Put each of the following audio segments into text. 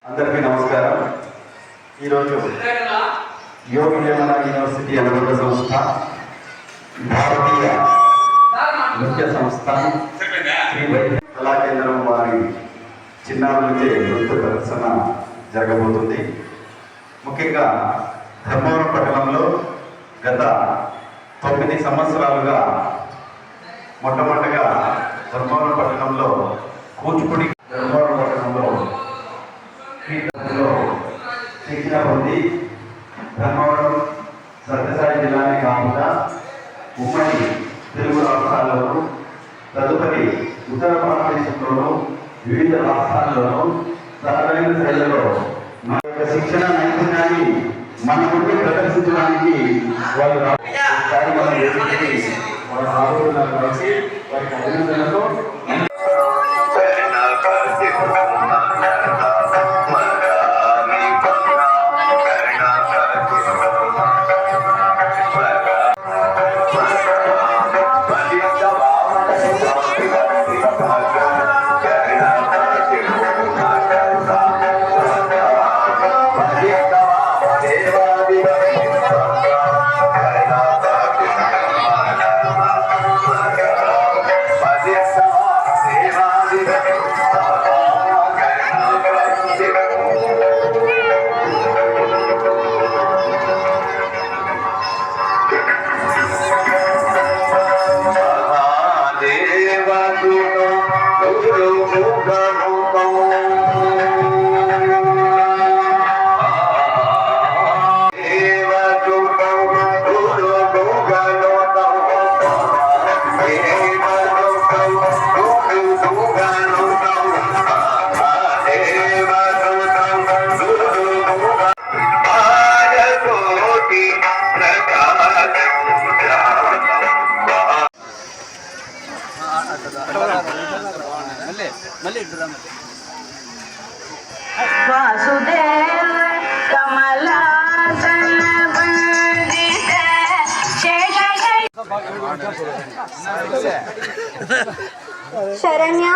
అందరికీ నమస్కారం. ఈరోజు యోగ వేమన యూనివర్సిటీ అనుబంధ సంస్థ, భారతీయ నృత్య సంస్థ, శ్రీ వైద్య కళా కేంద్రం వారి చిన్నారుల నుంచే నృత్య ప్రదర్శన జరగబోతుంది. ముఖ్యంగా ధర్మవరం పట్టణంలో గత 9 సంవత్సరాలుగా మొట్టమొదటిగా ధర్మవరం పట్టణంలో కూచిపూడి ధర్మవరం పట్టణంలో శిక్షణ పొంది ధర్మవరం సత్యసాయి జిల్లాని కాకుండా ఉమ్మడి తెలుగు రాష్ట్రాల్లోనూ తదుపరి ఉత్తర భారతదేశంలోనూ వివిధ రాష్ట్రాల్లోనూ సరైన శైలిలో మా యొక్క శిక్షణ నైపుణ్యాన్ని మన ముందు ప్రదర్శించడానికి వాళ్ళు ఆరోగ్యాలు కలిసి వారికి అభినందనతో वासुदेव कमलासन वंदित शरण्य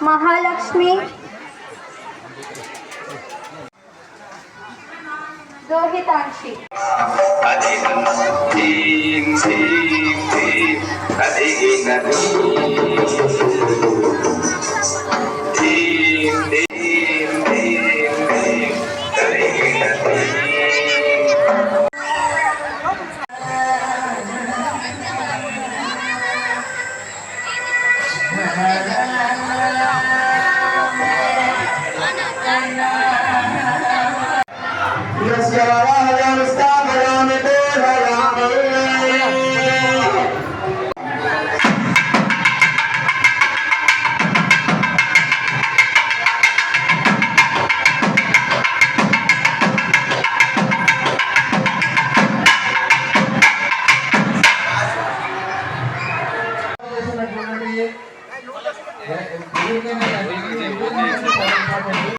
महालक्ष्मी रोहितांशी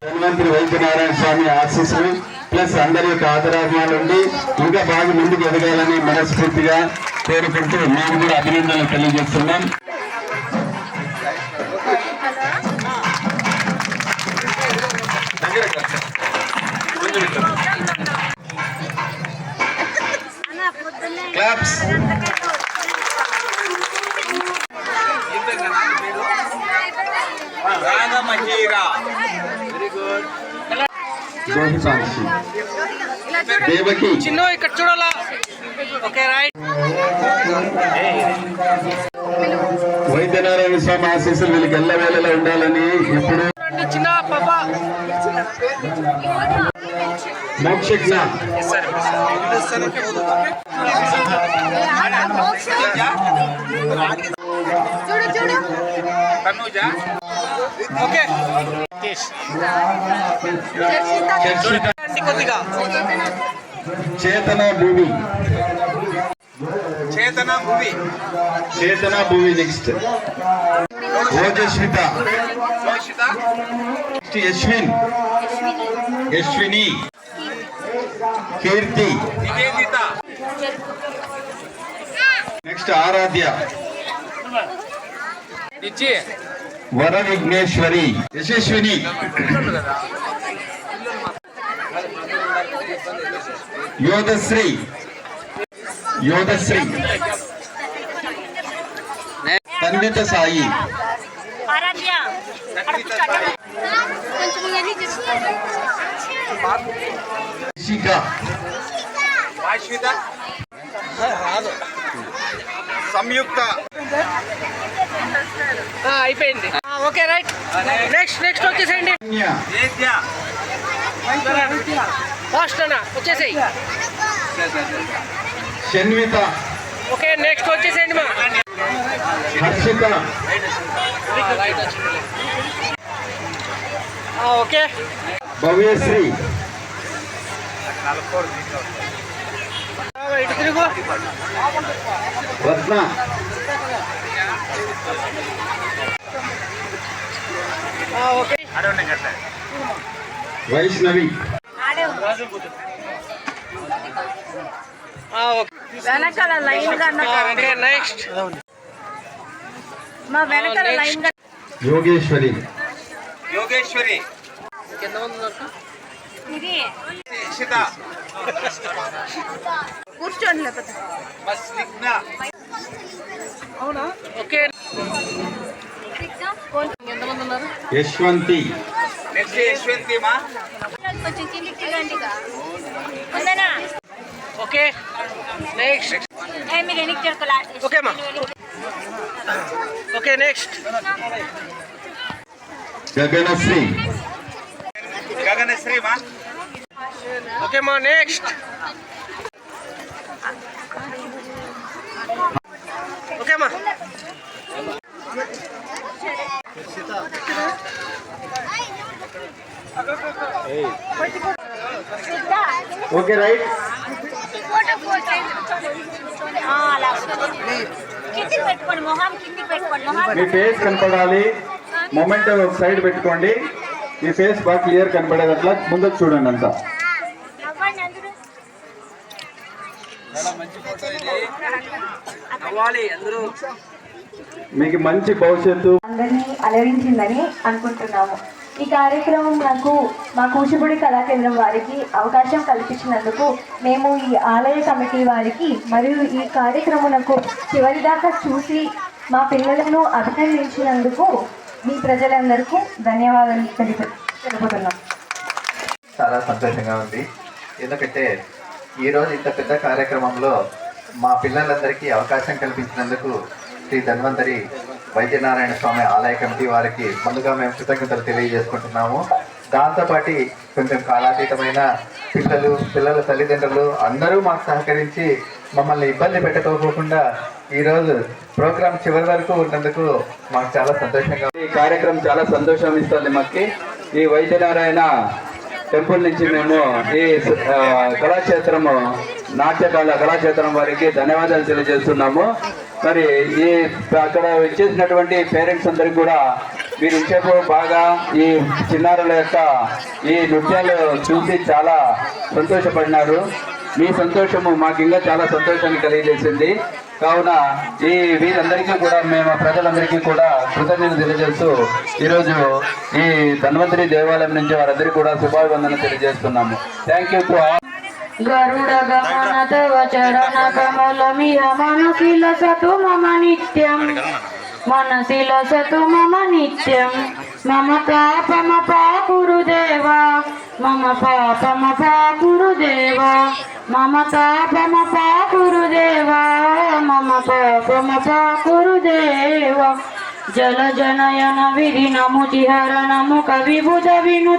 ధన్వంతరి వైద్యనారాయణ స్వామి ఆశీస్సులు ప్లస్ అందరి యొక్క ఆదరాభిమానులు ఉండి ఇంకా బాగా ముందుకు ఎదగాలని మనస్ఫూర్తిగా కోరుకుంటూ మేము కూడా అభినందనలు తెలియజేస్తున్నాం. క్లాప్స్. దేవకి చిన్న ఇక్కడ చూడాలా. Okay right. వైద్యనారాయణ స్వామి ఆశీస్సులు వీళ్ళకి ఎల్లవేళలా ఉండాలని ఎప్పుడు చిన్న పాప మోక్షజ్ఞ ఓకే చేతన భూమి నెక్స్ట్ ఓజస్విత యశ్విని కీర్తి నెక్స్ట్ ఆరాధ్య ఇచ్చి వర విఘ్నేశ్వరి యశస్విని యోగశ్రీ పండిత సాయి శిఖ సంయుక్త అయిపోయింది ఓకే రైట్ నెక్స్ట్ వచ్చేసేయండి ఫాస్ట్ అన్న వచ్చేసేయి షణ్విత ఓకే నెక్స్ట్ వచ్చేసేయండి మా హర్షిత ఓకే భవ్యశ్రీ ఇటు తిరుగు రత్న ఓకే వైష్ణవి వెనకాల లైన్ గా ఓకే నెక్స్ట్ మా వెనకాల లైన్ గా యోగేశ్వరి ఎంతమంది ఉన్నారు ఇది శిక్షిత కూర్చోండి లేకపోతే అవునా ఓకే ఎంతమంది ఉన్నారు యశ్వంతి నెక్స్ట్ యశ్వంతి మా కొంచెం కిందికి రండిగా ఉందనా ఓకే నెక్స్ట్ మీరు ఎన్నికి చెడుకోలే ఓకే మా ఓకే నెక్స్ట్ గగనశ్రీ గగనశ్రీ మా ఓకే మా నెక్స్ట్ ఓకే మా ఓకే రైట్ కిందికి పెట్టుకోండి మొహం కిందికి పెట్టుకోండి మొహం మీ ఫేస్ కనపడాలి మొమెంట్ ఒక సైడ్ పెట్టుకోండి మీ ఫేస్ బాగా క్లియర్ కనపడేదట్లా ముందుకు చూడండి అంతా అవ్వండి అందరూ మీకు మంచి భవిష్యత్తు అందరినీ అలరించిందని అనుకుంటున్నాము. ఈ కార్యక్రమం మా కూచిపూడి కళాకేంద్రం వారికి అవకాశం కల్పించినందుకు మేము ఈ ఆలయ కమిటీ వారికి మరియు ఈ కార్యక్రమమునకు చివరిదాకా చూసి మా పిల్లలను అభినందించినందుకు మీ ప్రజలందరికీ ధన్యవాదాలు తెలుపుతున్నాం. చాలా సంతోషంగా ఉంది. ఎందుకంటే ఈరోజు ఇంత పెద్ద కార్యక్రమంలో మా పిల్లలందరికీ అవకాశం కల్పించినందుకు శ్రీ ధన్వంతరి వైద్యనారాయణ స్వామి ఆలయ కమిటీ వారికి ముందుగా మేము కృతజ్ఞతలు తెలియజేసుకుంటున్నాము. దాంతోపాటు కొంచెం కాలాతీతమైన పిల్లల తల్లిదండ్రులు అందరూ మాకు సహకరించి మమ్మల్ని ఇబ్బంది పెట్టుకోకుండా ఈరోజు ప్రోగ్రాం చివరి వరకు ఉన్నందుకు మాకు చాలా సంతోషంగా. ఈ కార్యక్రమం చాలా సంతోషం ఇస్తుంది మాకు. ఈ వైద్యనారాయణ టెంపుల్ నుంచి మేము ఈ కళాక్షేత్రము కళాక్షేత్రం వారికి ధన్యవాదాలు తెలియజేస్తున్నాము. మరి ఈ అక్కడ వచ్చేసినటువంటి పేరెంట్స్ అందరికి కూడా మీరు ఇంచేపు బాగా ఈ చిన్నారుల యొక్క ఈ నృత్యాలు చూసి చాలా సంతోషపడినారు. మీ సంతోషము మాకు ఇంకా చాలా సంతోషాన్ని కలిగజేసింది. కావున ఈ వీరందరికీ కూడా మేము ప్రజలందరికీ కూడా కృతజ్ఞతలు తెలియజేస్తూ ఈరోజు ఈ ధన్వంతరి దేవాలయం నుంచి వారందరికీ కూడా శుభాభివందన తెలియజేస్తున్నాము. Thank you to all. గరుడ గమన తవ చరణ కమలమిహ మనసిల సతు మమ నిత్యం మనసిల సతు మమ నిత్యం మమ పాపమ పాకురుదేవా మమ పాపమ పాకురుదేవా మమ పాపమ పాకురుదేవా మమ పాపమ పాకురుదేవా జల జనయన విధి నము జిహర నము కవిబుధ విను